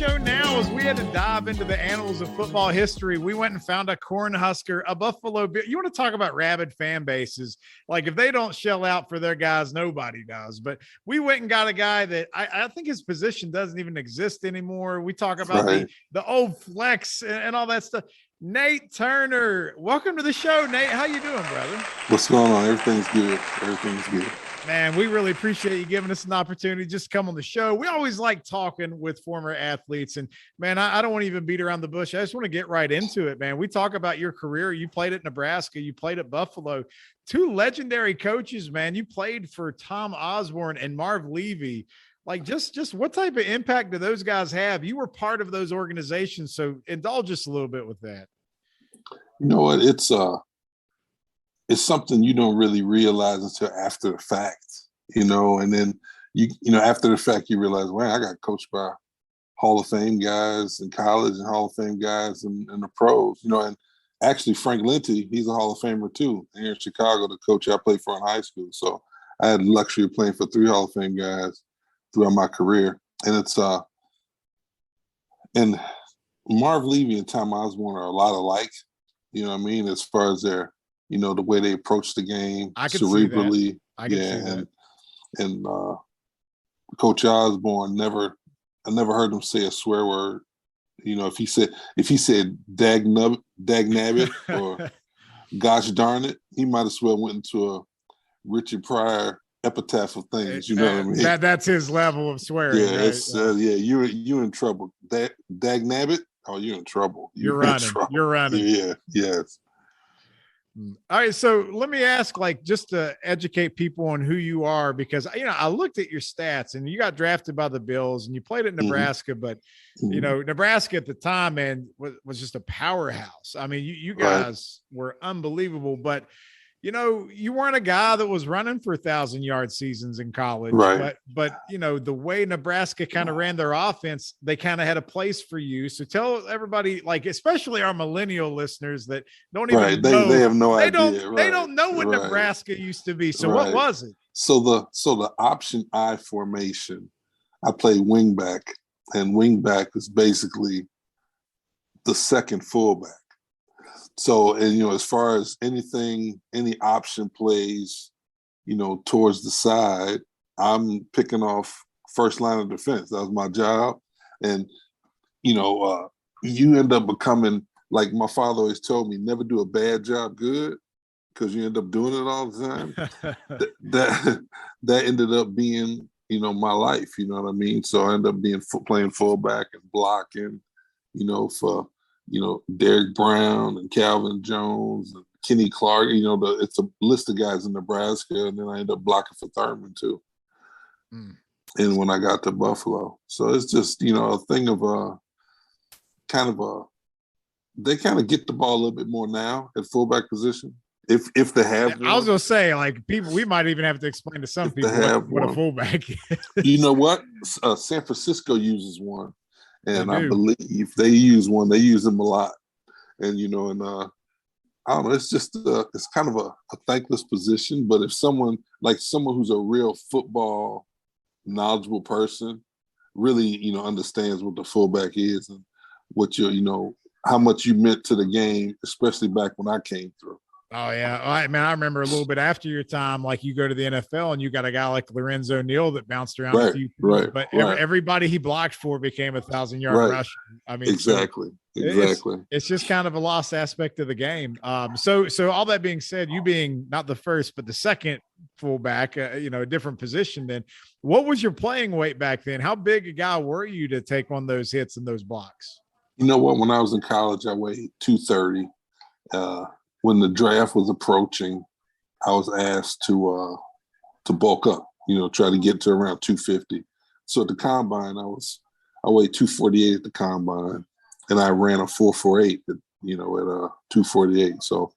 show now is we had to dive into the annals of football history. We went and found a Cornhusker, a Buffalo Bill. You want to talk about rabid fan bases? Like if they don't shell out for their guys, nobody does. But we went and got a guy that I think his position doesn't even exist anymore. We talk about the old flex and all that stuff. Nate Turner, welcome to the show, Nate. How you doing, brother? What's going on? Everything's good. Everything's good. Man, we really appreciate you giving us an opportunity just to come on the show. We always like talking with former athletes. And, man, I don't want to even beat around the bush. I just want to get right into it, man. We talk about your career. You played at Nebraska. You played at Buffalo. Two legendary coaches, man. You played for Tom Osborne and Marv Levy. Like, just what type of impact do those guys have? You were part of those organizations, so indulge us a little bit with that. You know what? It's something you don't really realize until after the fact, and then after the fact you realize, wow, I got coached by Hall of Fame guys in college and Hall of Fame guys in the pros, and actually Frank Linty, he's a Hall of Famer too, here in Chicago, the coach I played for in high school. So I had the luxury of playing for 3 Hall of Fame guys throughout my career. And it's and Marv Levy and Tom Osborne are a lot alike, you know what I mean, as far as their the way they approach the game, cerebrally. I can see that. And Coach Osborne I never heard him say a swear word. If he said dag nabbit or gosh darn it, he might as well went into a Richard Pryor epitaph of things. You know what I mean? That's his level of swearing. Yeah, right? It's you're in trouble. Dag nabbit, oh, you're in trouble. You're running. Yeah, yes. All right, so let me ask, just to educate people on who you are, because I looked at your stats and you got drafted by the Bills and you played at Nebraska, but Nebraska at the time, man, was just a powerhouse. I mean, you guys were unbelievable, but you weren't a guy that was running for 1,000-yard seasons in college, right? But the way Nebraska kind of ran their offense, they kind of had a place for you. So tell everybody, especially our millennial listeners that don't even know. They have no idea. They don't know what Nebraska used to be. So what was it? So the option I formation, I played wing back, and wing back is basically the second fullback. So, and, as far as any option plays, towards the side, I'm picking off first line of defense. That was my job. And, you end up becoming, like my father always told me, never do a bad job good, because you end up doing it all the time. that ended up being, my life, you know what I mean? So I ended up playing fullback and blocking, for Derek Brown and Calvin Jones and Kenny Clark, it's a list of guys in Nebraska. And then I ended up blocking for Thurman too. And when I got to Buffalo. So it's just, a thing of they kind of get the ball a little bit more now at fullback position. If they have one. I was going to say, people, we might even have to explain to some people what a fullback is. You know what? San Francisco uses one. And I believe they use one. They use them a lot, and I don't know. It's just it's kind of a thankless position. But if someone who's a real football knowledgeable person really understands what the fullback is and what how much you meant to the game, especially back when I came through. Oh, yeah. I remember a little bit after your time, you go to the NFL and you got a guy like Lorenzo Neal that bounced around a few times, but everybody he blocked for became 1,000-yard rusher. I mean, exactly. It's just kind of a lost aspect of the game. So all that being said, you being not the first, but the second fullback, a different position then, what was your playing weight back then? How big a guy were you to take on those hits and those blocks? You know what? When I was in college, I weighed 230. When the draft was approaching, I was asked to bulk up, try to get to around 250. So at the combine, I weighed 248 at the combine, and I ran a 4.48 at 248. So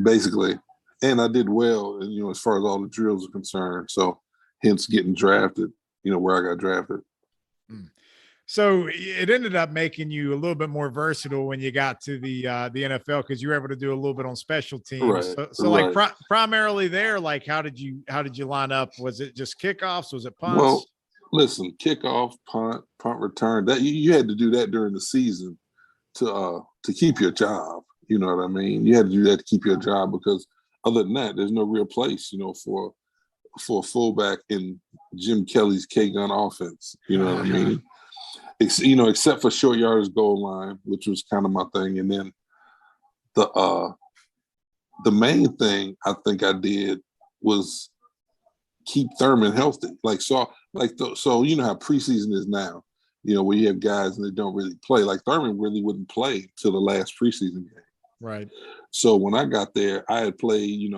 basically, and I did well, as far as all the drills are concerned. So hence getting drafted, where I got drafted. So it ended up making you a little bit more versatile when you got to the NFL, because you were able to do a little bit on special teams. Primarily there, how did you line up? Was it just kickoffs? Was it punts? Listen, kickoff, punt return. That you had to do that during the season to keep your job. You know what I mean? You had to do that to keep your job because other than that, there's no real place, for a fullback in Jim Kelly's K-gun offense. You know what I mean? Except for short yardage goal line, which was kind of my thing. And then the main thing I think I did was keep Thurman healthy. So you know how preseason is now, where you have guys and they don't really play. Like Thurman really wouldn't play till the last preseason game. Right. So when I got there, I had played,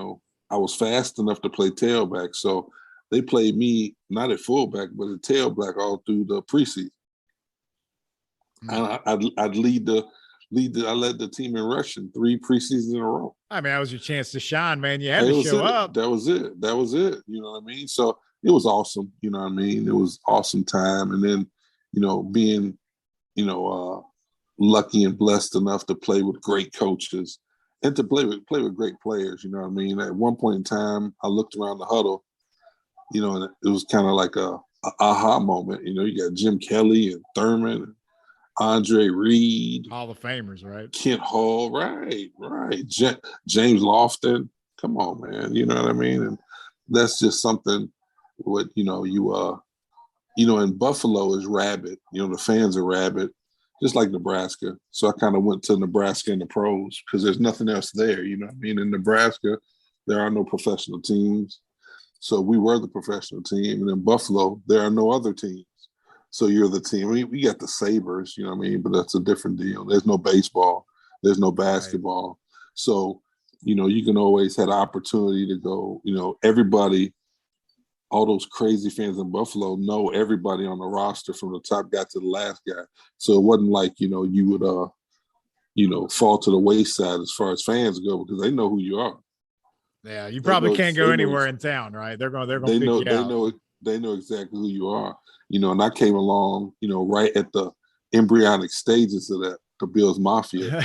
I was fast enough to play tailback. So they played me not at fullback, but at tailback all through the preseason. And I led the team in rushing 3 preseasons in a row. I mean, that was your chance to shine, man. You had to show up. That was it. You know what I mean? So it was awesome. You know what I mean? It was awesome time. And then, being, lucky and blessed enough to play with great coaches and to play with great players. You know what I mean? At one point in time, I looked around the huddle, and it was kind of like a aha moment. You got Jim Kelly and Thurman and Andre Reed, Hall of Famers, right? Kent Hall, right. James Lofton. Come on, man. You know what I mean? And that's just something. What in Buffalo is rabid. The fans are rabid, just like Nebraska. So I kind of went to Nebraska in the pros because there's nothing else there. You know what I mean? In Nebraska, there are no professional teams. So we were the professional team. And in Buffalo, there are no other teams. So you're the team. We got the Sabres, you know what I mean? But that's a different deal. There's no baseball. There's no basketball. Right. So, you can always have the opportunity to go, everybody, all those crazy fans in Buffalo know everybody on the roster from the top guy to the last guy. So it wasn't like, you would, fall to the wayside as far as fans go because they know who you are. Yeah, you probably can't go anywhere in town, right? They're going to pick you out. They know exactly who you are. And I came along, right at the embryonic stages of that, the Bills Mafia,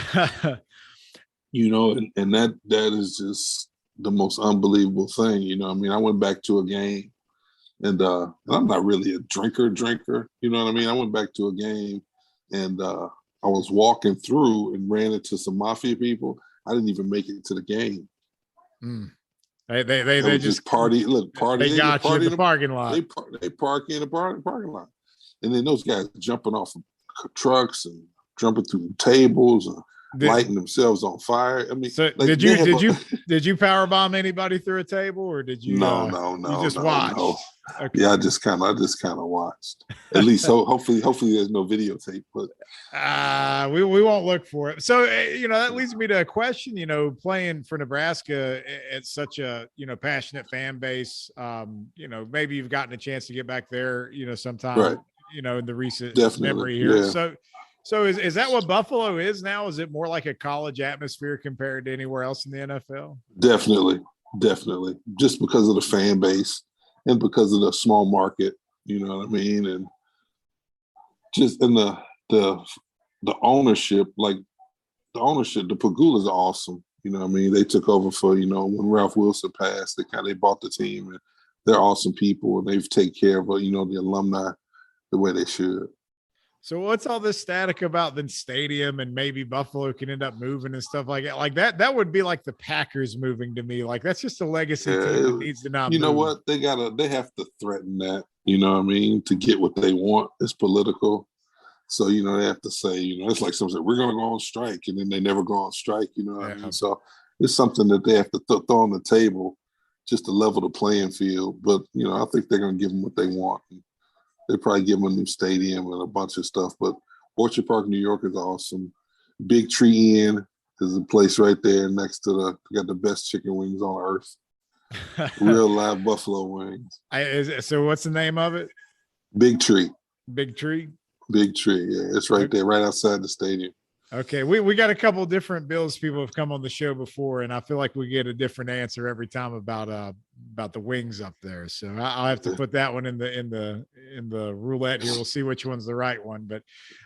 and that is just the most unbelievable thing. I went back to a game and I'm not really a drinker, you know what I mean? I went back to a game and I was walking through and ran into some Mafia people. I didn't even make it to the game. They just party. They got you in the parking lot. They park in the parking lot, and then those guys jumping off of trucks and jumping through tables and lighting themselves on fire. I mean, so did you power bomb anybody through a table, or did you? No. You just watched. No. Okay. Yeah, I just kind of watched. At least, hopefully, there's no videotape. But we won't look for it. So that leads me to a question. Playing for Nebraska at such a passionate fan base. Maybe you've gotten a chance to get back there. Sometime. Right. In the recent Definitely, memory here. Yeah. So is that what Buffalo is now? Is it more like a college atmosphere compared to anywhere else in the NFL? Definitely. Just because of the fan base and because of the small market, you know what I mean? And just in the ownership, the Pagulas are awesome. You know what I mean? They took over for, when Ralph Wilson passed, they bought the team and they're awesome people and they've taken care of, the alumni the way they should. So what's all this static about the stadium and maybe Buffalo can end up moving and stuff like that? Like that would be like the Packers moving to me. Like that's just a legacy team that needs to not move. You know what? They have to threaten that, you know what I mean, to get what they want. It's political. So, they have to say, it's like someone said, we're going to go on strike. And then they never go on strike, you know what I mean? So it's something that they have to throw on the table just to level the playing field. But, I think they're going to give them what they want. They probably give them a new stadium and a bunch of stuff. But Orchard Park, New York is awesome. Big Tree Inn is a place right there next to got the best chicken wings on earth. Real live buffalo wings. So what's the name of it? Big Tree. Big Tree? Big Tree, yeah. It's right there, right outside the stadium. Okay. We got a couple of different Bills people have come on the show before, and I feel like we get a different answer every time about about the wings up there. So I'll have to put that one in the roulette here. We'll see which one's the right one. But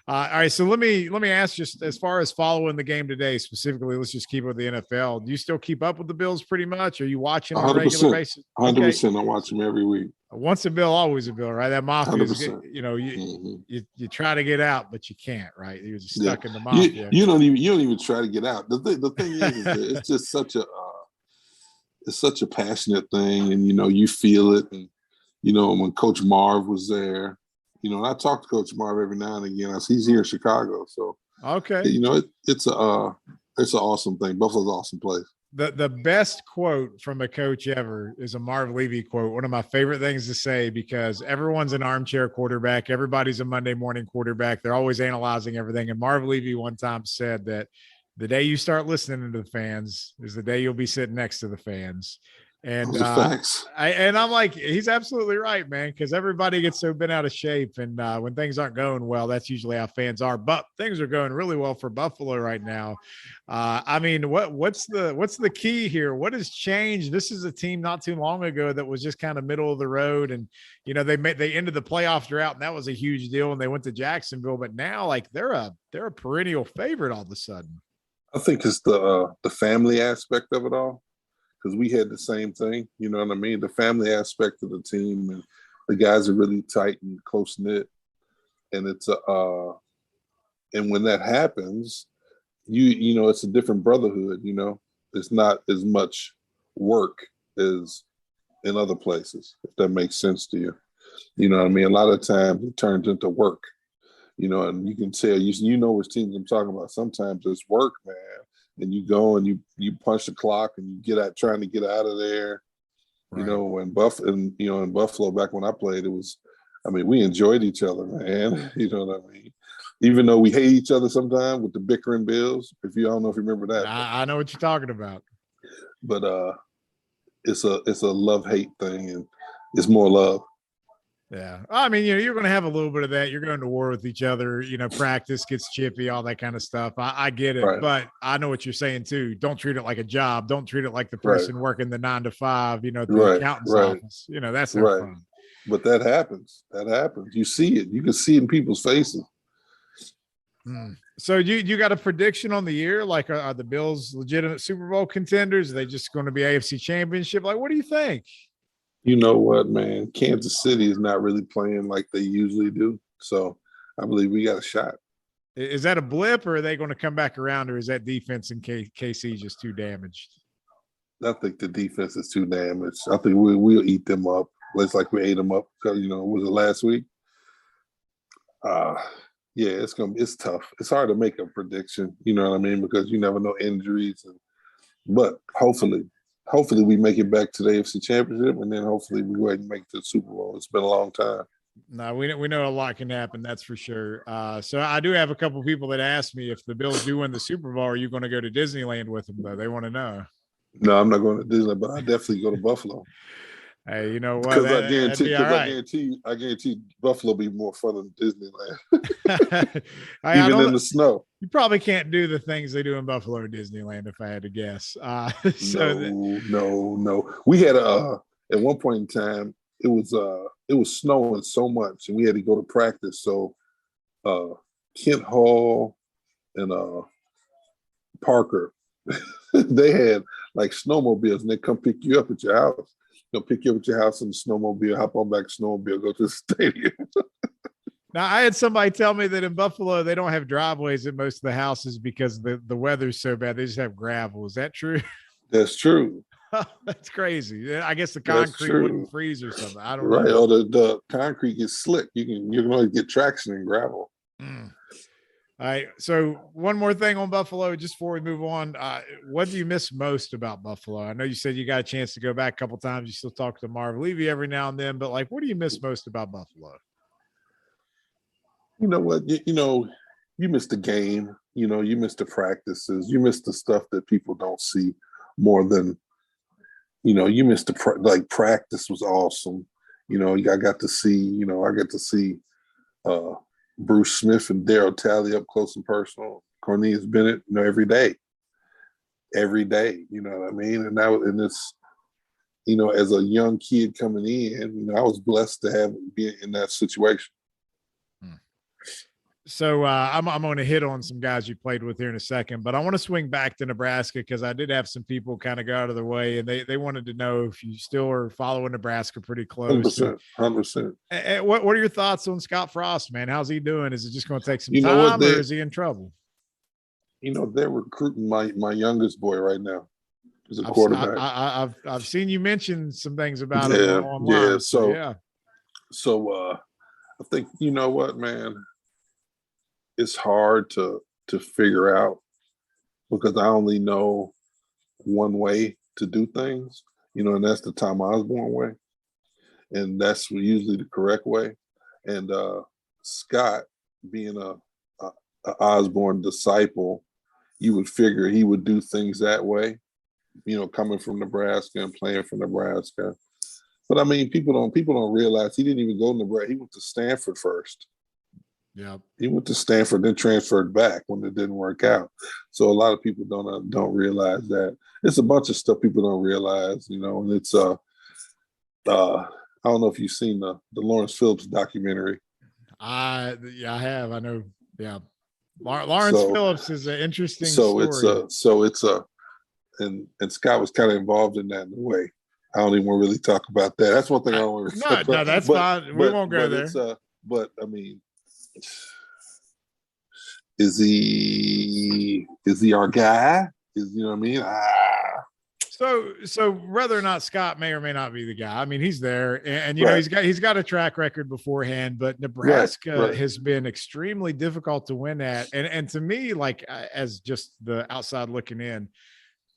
all right, so let me ask, just as far as following the game today specifically, let's just keep it with the NFL. Do you still keep up with the Bills pretty much? Are you watching on a regular basis? 100%. I watch them every week. Once a Bill, always a Bill, right? That Mafia is, you know, Mm-hmm. you try to get out, but you can't, right? You're just stuck in the Mafia. You don't even try to get out. The thing is that it's just such a passionate thing, and you know, you feel it. And you know, when Coach Marv was there, you know, and I talk to Coach Marv every now and again. He's here in Chicago, so okay, you know, it's an awesome thing. Buffalo's an awesome place. The best quote from a coach ever is a Marv Levy quote. One of my favorite things to say, because everyone's an armchair quarterback. Everybody's a Monday morning quarterback. They're always analyzing everything. And Marv Levy one time said that the day you start listening to the fans is the day you'll be sitting next to the fans. And facts. I'm like, he's absolutely right, man, because everybody gets so bent out of shape. And when things aren't going well, that's usually how fans are. But things are going really well for Buffalo right now. I mean, what's the key here? What has changed? This is a team not too long ago that was just kind of middle of the road. And, you know, they ended the playoff drought, and that was a huge deal. And they went to Jacksonville. But now, like, they're a perennial favorite all of a sudden. I think it's the family aspect of it all. Because we had the same thing, you know what I mean? The family aspect of the team, and the guys are really tight and close knit. And it's and when that happens, you know, it's a different brotherhood. You know, it's not as much work as in other places, if that makes sense to you. You know what I mean? A lot of times it turns into work. You know, and you can tell, you know which teams I'm talking about. Sometimes it's work, man. And you go and you punch the clock and you get out, trying to get out of there. Right. You know, in Buffalo back when I played, it was, I mean, we enjoyed each other, man. You know what I mean? Even though we hate each other sometimes with the bickering Bills. If you don't know if you remember that. I know what you're talking about. But it's a love-hate thing, and it's more love. Yeah. I mean, you know, you're going to have a little bit of that. You're going to war with each other, you know, practice gets chippy, all that kind of stuff. I get it, right. But I know what you're saying too. Don't treat it like a job. Don't treat it like the person working the 9 to 5, you know, at the accountant's office. You know, that's no fun. But that happens. You see it. You can see it in people's faces. So you got a prediction on the year? Like, are the Bills legitimate Super Bowl contenders? Are they just going to be AFC Championship? Like, what do you think? You know what, man? Kansas City is not really playing like they usually do. So I believe we got a shot. Is that a blip, or are they going to come back around, or is that defense in KC just too damaged? I think the defense is too damaged. I think we'll eat them up. It's like we ate them up, you know, was it last week? Yeah, it's tough. It's hard to make a prediction, you know what I mean? Because you never know injuries. But hopefully we make it back to the AFC Championship, and then hopefully we go ahead and make it to the Super Bowl. It's been a long time. No, we know a lot can happen. That's for sure. So I do have a couple of people that ask me, if the Bills do win the Super Bowl, are you going to go to Disneyland with them, though? They want to know. No, I'm not going to Disneyland, but I definitely go to Buffalo. Hey, you know what? Because I guarantee Buffalo will be more fun than Disneyland. Even in the snow. You probably can't do the things they do in Buffalo or Disneyland, if I had to guess. No. We had at one point in time, it was snowing so much, and we had to go to practice. So Kent Hall and Parker, they had like snowmobiles, and they come pick you up at your house. They'll pick you up at your house in the snowmobile, hop on back snowmobile, go to the stadium. Now, I had somebody tell me that in Buffalo, they don't have driveways at most of the houses because the weather's so bad. They just have gravel. Is that true? That's true. That's crazy. I guess the concrete wouldn't freeze or something. I don't know. Right. Or the concrete gets slick. You can only get traction in gravel. All right. So one more thing on Buffalo, just before we move on. What do you miss most about Buffalo? I know you said you got a chance to go back a couple of times. You still talk to Marv Levy every now and then, but like, what do you miss most about Buffalo? You know what? You miss the game. You know, you miss the practices. You miss the stuff that people don't see more than, you know, you miss practice was awesome. You know, I got to see Bruce Smith and Darryl Talley up close and personal. Cornelius Bennett, you know, every day, you know what I mean? And as a young kid coming in, I was blessed to be in that situation. So I'm going to hit on some guys you played with here in a second, but I want to swing back to Nebraska because I did have some people kind of go out of their way, and they wanted to know if you still are following Nebraska pretty close. 100%. What are your thoughts on Scott Frost, man? How's he doing? Is it just going to take some You know time, or is he in trouble? They're recruiting my youngest boy right now. He's a quarterback. I've seen you mention some things about him online. Yeah. So I think, you know what, man, it's hard to figure out because I only know one way to do things, and that's the Tom Osborne way. And that's usually the correct way. And Scott, being a Osborne disciple, you would figure he would do things that way, coming from Nebraska and playing for Nebraska. But I mean, people don't realize he didn't even go to Nebraska. He went to Stanford first. Yeah, he went to Stanford, then transferred back when it didn't work out. So a lot of people don't realize that. It's a bunch of stuff people don't realize, and it's I don't know if you've seen the Lawrence Phillips documentary. I have. I know. Yeah, Lawrence Phillips is an interesting story. And Scott was kind of involved in that in a way. I don't even want to really talk about that. That's one thing I don't want to talk about. No, that's fine. We won't go there. But I mean, is he our guy? You know what I mean? So whether or not Scott may or may not be the guy, I mean, he's there, and right. he's got a track record beforehand, but Nebraska has been extremely difficult to win at, and to me, like as just the outside looking in,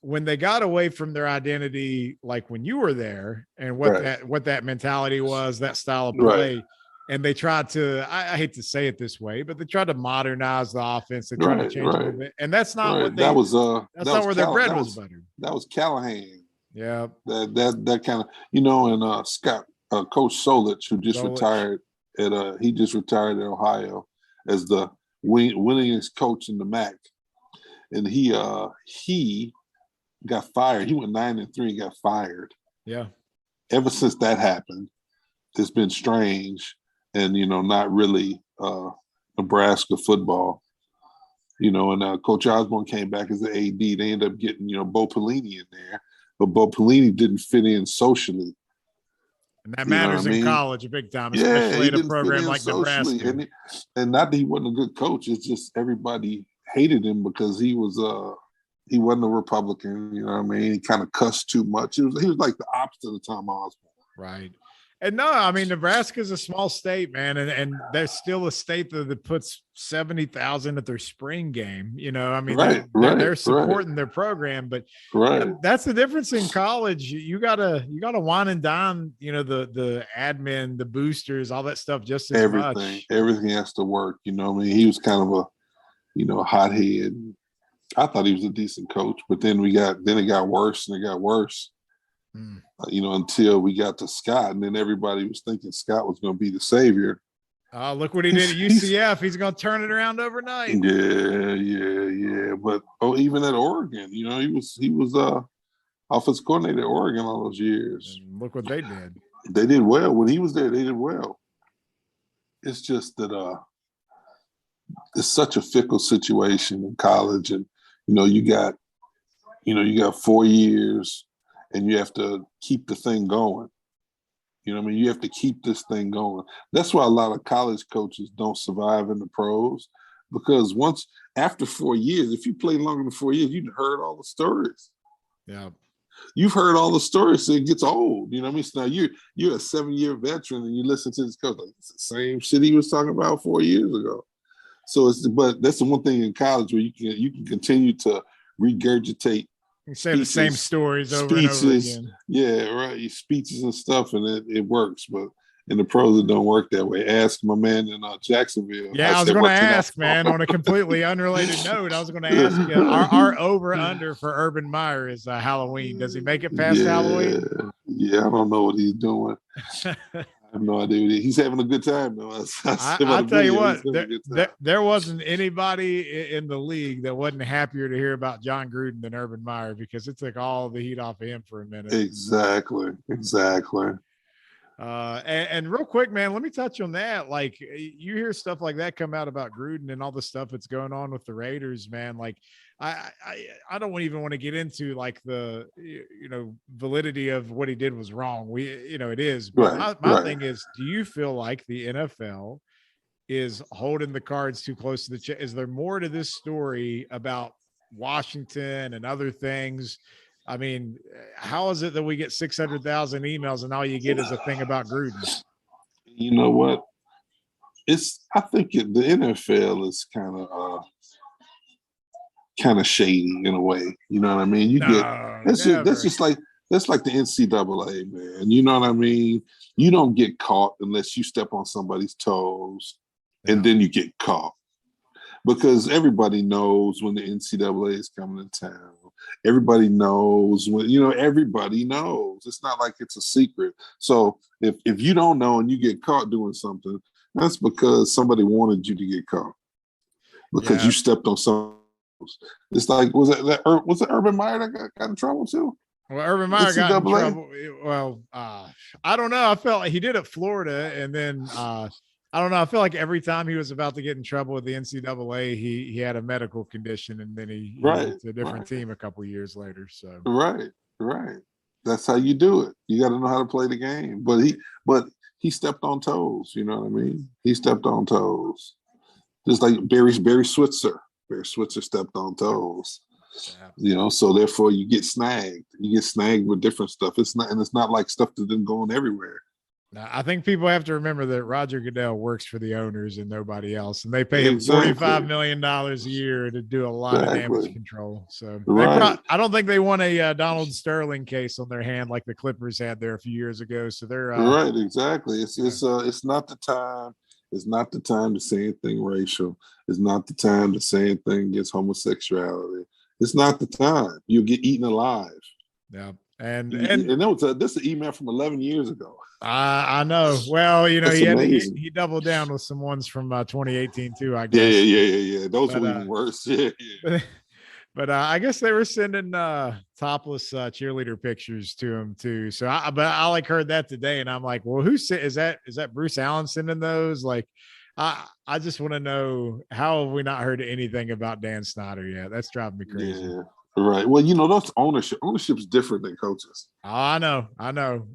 when they got away from their identity, like when you were there, and what that mentality was, that style of play. And they tried to, I hate to say it this way, but they tried to modernize the offense. They tried to change a little bit. And that's not what that's not where their bread was buttered. That was Callahan. Yeah. That kind of, and Scott, Coach Solich, who just retired he just retired at Ohio as the winningest coach in the MAC. And he got fired. He went 9-3 and got fired. Yeah. Ever since that happened, it's been strange. And, not really Nebraska football, and Coach Osborne came back as the AD. They ended up getting, Bo Pelini in there, but Bo Pelini didn't fit in socially. And that matters in college a big time, especially in a program like Nebraska. And not that he wasn't a good coach, it's just everybody hated him because he wasn't a Republican, He kind of cussed too much. He was like the opposite of Tom Osborne. Right. And no, I mean, Nebraska is a small state, man, and they're still a state that puts 70,000 at their spring game. I mean, they're supporting their program, but that's the difference in college. You gotta wine and dine, the admin, the boosters, all that stuff, just as much. Everything has to work. He was kind of a hothead. I thought he was a decent coach, but then it got worse and it got worse. Until we got to Scott, and then everybody was thinking Scott was going to be the savior. Look what he did at UCF. He's going to turn it around overnight. Yeah. But even at Oregon, he was offensive coordinator at Oregon all those years. And look what they did. They did well when he was there. They did well. It's just that it's such a fickle situation in college, and you got 4 years. And you have to keep the thing going. You have to keep this thing going. That's why a lot of college coaches don't survive in the pros, because after 4 years, if you play longer than 4 years, you've heard all the stories. Yeah. You've heard all the stories, so it gets old. So now you're a 7-year veteran and you listen to this coach, like it's the same shit he was talking about 4 years ago. But that's the one thing in college where you can continue to regurgitate. You say the same stories over and over again. Yeah, right. Speeches and stuff, and it works. But in the pros, it don't work that way. Ask my man in Jacksonville. Yeah, I was going to ask, man, on a completely unrelated note. I was going to ask you, our over-under for Urban Meyer is Halloween. Does he make it past Halloween? Yeah, I don't know what he's doing. I have no idea. He's having a good time though. I tell you what, there wasn't anybody in the league that wasn't happier to hear about John Gruden than Urban Meyer, because it took all the heat off of him for a minute. Exactly. And real quick, man, let me touch on that. Like, you hear stuff like that come out about Gruden and all the stuff that's going on with the Raiders, man. Like, I don't even want to get into like the validity of what he did was wrong. It is. But my thing is, do you feel like the NFL is holding the cards too close to the chest? Is there more to this story about Washington and other things? I mean, how is it that we get 600,000 emails and all you get is a thing about Gruden? You know what? I think the NFL is kind of shady in a way. You know what I mean? That's like the NCAA, man. You know what I mean? You don't get caught unless you step on somebody's toes, and then you get caught. Because everybody knows when the NCAA is coming to town. Everybody knows everybody knows. It's not like it's a secret. So if you don't know and you get caught doing something, that's because somebody wanted you to get caught. Because you stepped on something. It's like, was it Urban Meyer that got in trouble too? Well, Urban Meyer got in trouble. Well, I don't know. I felt like he did at Florida, and then I don't know. I feel like every time he was about to get in trouble with the NCAA, he had a medical condition, and then he went to a different team a couple of years later. So right. That's how you do it. You got to know how to play the game. But he stepped on toes. You know what I mean? He stepped on toes, just like Barry Switzer. Barry Switzer stepped on toes. Yeah. So therefore you get snagged. You get snagged with different stuff. It's not like stuff that didn't go on everywhere. Now, I think people have to remember that Roger Goodell works for the owners and nobody else, and they pay him $45 million a year to do a lot of damage control. So I don't think they want a Donald Sterling case on their hand like the Clippers had there a few years ago. So they're right, exactly. It's not the time. It's not the time to say anything racial. It's not the time to say anything against homosexuality. It's not the time. You'll get eaten alive. Yeah, and this is an email from 11 years ago. I know. Well, he doubled down with some ones from 2018 too, I guess. Yeah. Those were even worse. Yeah. But I guess they were sending topless cheerleader pictures to him too. So I heard that today, and I'm like, well, is that Bruce Allen sending those? Like, I just want to know, how have we not heard anything about Dan Snyder yet? That's driving me crazy. Yeah. Right. Well, that's ownership. Ownership's different than coaches. Oh, I know.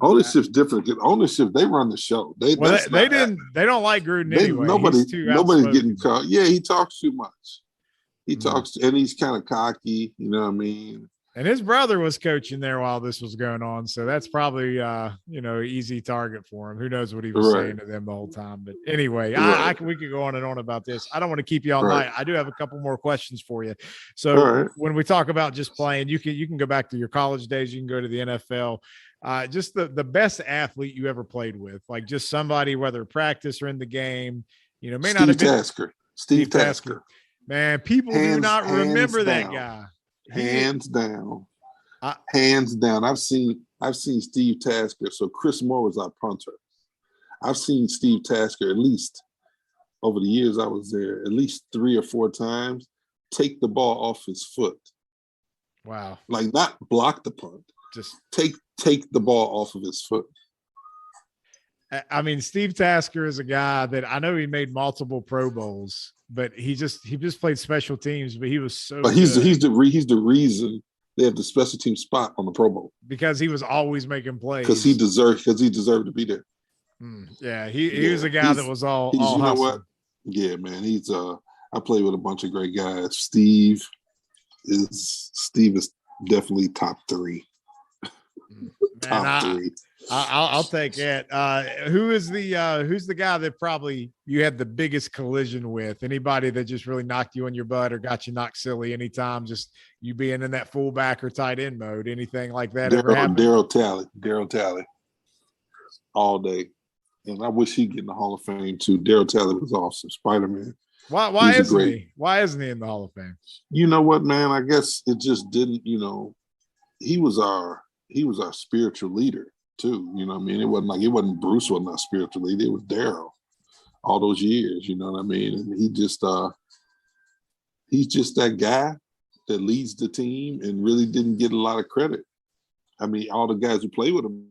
Ownership's different. Ownership, they run the show. They don't like Gruden anyway. Nobody's getting caught. Yeah, he talks too much. He talks, and he's kind of cocky. You know what I mean? And his brother was coaching there while this was going on, so that's probably easy target for him. Who knows what he was saying to them the whole time? But anyway, we could go on and on about this. I don't want to keep you all night. I do have a couple more questions for you. So when we talk about just playing, you can go back to your college days. You can go to the NFL. Just the best athlete you ever played with, like just somebody, whether practice or in the game. May not have been Steve Tasker. Man, people do not remember that guy. Hands down. I've seen Steve Tasker. So Chris Moore was our punter. I've seen Steve Tasker at least over the years I was there, at least 3 or 4 times, take the ball off his foot. Wow. Like, not block the punt. Just take the ball off of his foot. I mean, Steve Tasker is a guy that I know he made multiple Pro Bowls, but he just played special teams. But he was so. But he's the reason they have the special team spot on the Pro Bowl, because he was always making plays. Because he deserved to be there. Yeah, he was a guy that was all you know hustle. What? Yeah, man. I played with a bunch of great guys. Steve is definitely top 3. Top 3. I'll take it. Who's the guy that probably you had the biggest collision with? Anybody that just really knocked you on your butt or got you knocked silly anytime, just you being in that fullback or tight end mode? Anything like that ever happened? Daryl Talley. All day. And I wish he'd get in the Hall of Fame too. Daryl Talley was awesome. Spider-Man. Why isn't he? Why isn't he in the Hall of Fame? You know what, man? I guess it just didn't, he was our spiritual leader. too. You know what I mean? It wasn't Bruce wasn't our spiritual leader. It was Daryl all those years. You know what I mean? And he's just that guy that leads the team and really didn't get a lot of credit. I mean, all the guys who play with him,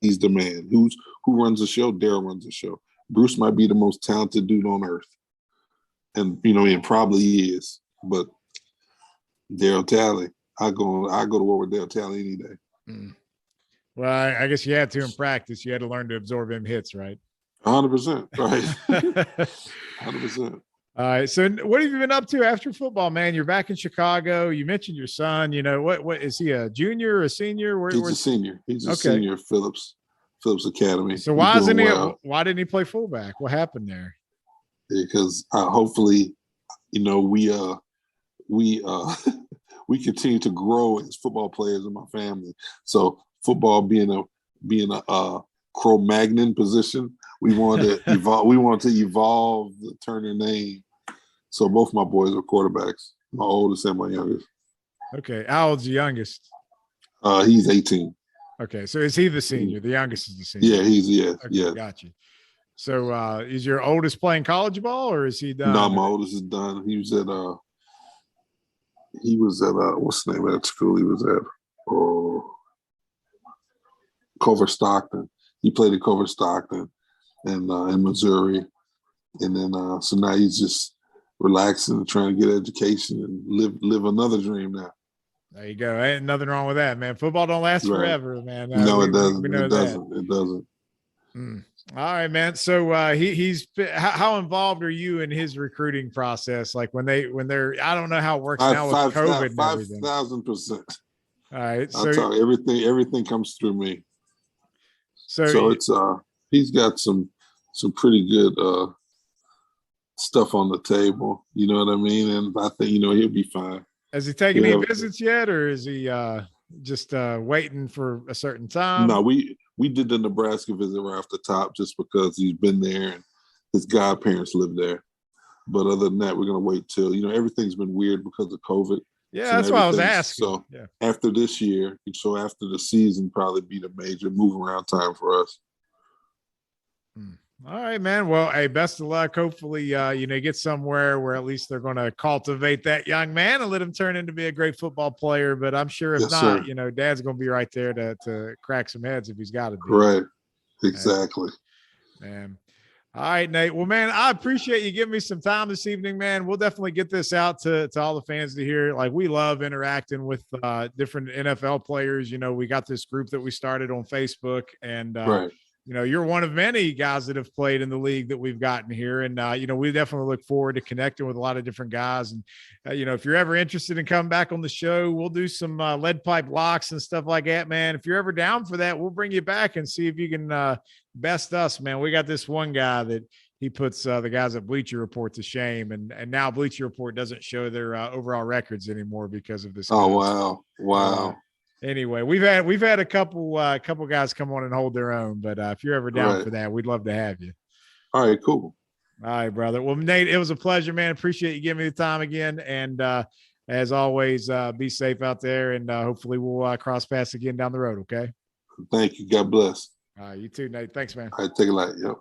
he's the man. Who runs the show? Daryl runs the show. Bruce might be the most talented dude on earth. And, and probably is. But Daryl Talley, I go to war with Daryl Talley any day. Mm. Well, I guess you had to in practice. You had to learn to absorb him hits, right? 100%. Right. 100%. All right. So what have you been up to after football, man? You're back in Chicago. You mentioned your son. What is he, a junior or a senior? He's a senior. He's a senior at Phillips Academy. So why didn't he play fullback? What happened there? Because hopefully, we continue to grow as football players in my family. So football being a Cro-Magnon position, we wanted to evolve. We wanted to evolve the Turner name. So both my boys are quarterbacks. My oldest and my youngest. Okay, how old's the youngest? He's 18. Okay, so is he the senior? The youngest is the senior. Yeah, okay, yeah. Got you. So is your oldest playing college ball, or is he done? No, my oldest is done. He was at what's the name of that school he was at? Culver Stockton. He played at Culver Stockton and in Missouri. And then so now he's just relaxing and trying to get education and live another dream now. There you go. Ain't nothing wrong with that, man. Football don't last forever, man. No, it doesn't. It doesn't. All right, man. So he's how involved are you in his recruiting process? Like when they're I don't know how it works now with COVID. 5,000%. All right. So I'll tell you, everything comes through me. So it's he's got some pretty good stuff on the table. You know what I mean? And I think he'll be fine. Has he taken any visits yet, or is he just waiting for a certain time? No, we did the Nebraska visit right off the top just because he's been there and his godparents live there. But other than that, we're going to wait till, everything's been weird because of COVID. Yeah, that's what I was asking. So after this year, so after the season, probably be the major move around time for us. All right, man. Well, hey, best of luck. Hopefully, get somewhere where at least they're going to cultivate that young man and let him turn into be a great football player. But I'm sure if not, Dad's going to be right there to crack some heads if he's got to be. Right. Exactly. Man. All right, Nate. Well, man, I appreciate you giving me some time this evening, man. We'll definitely get this out to all the fans to hear. Like, we love interacting with different NFL players. We got this group that we started on Facebook, and right. You're one of many guys that have played in the league that we've gotten here. And, we definitely look forward to connecting with a lot of different guys. And, if you're ever interested in coming back on the show, we'll do some lead pipe locks and stuff like that, man. If you're ever down for that, we'll bring you back and see if you can best us, man. We got this one guy that he puts the guys at Bleacher Report to shame. And now Bleacher Report doesn't show their overall records anymore because of this. Oh, wow. Anyway, we've had a couple guys come on and hold their own, but if you're ever down for that, we'd love to have you. All right, cool. All right, brother. Well, Nate, it was a pleasure, man. Appreciate you giving me the time again. And as always, be safe out there, and hopefully we'll cross paths again down the road. Okay. Thank you. God bless. You too, Nate. Thanks, man. All right, take it light. Yep.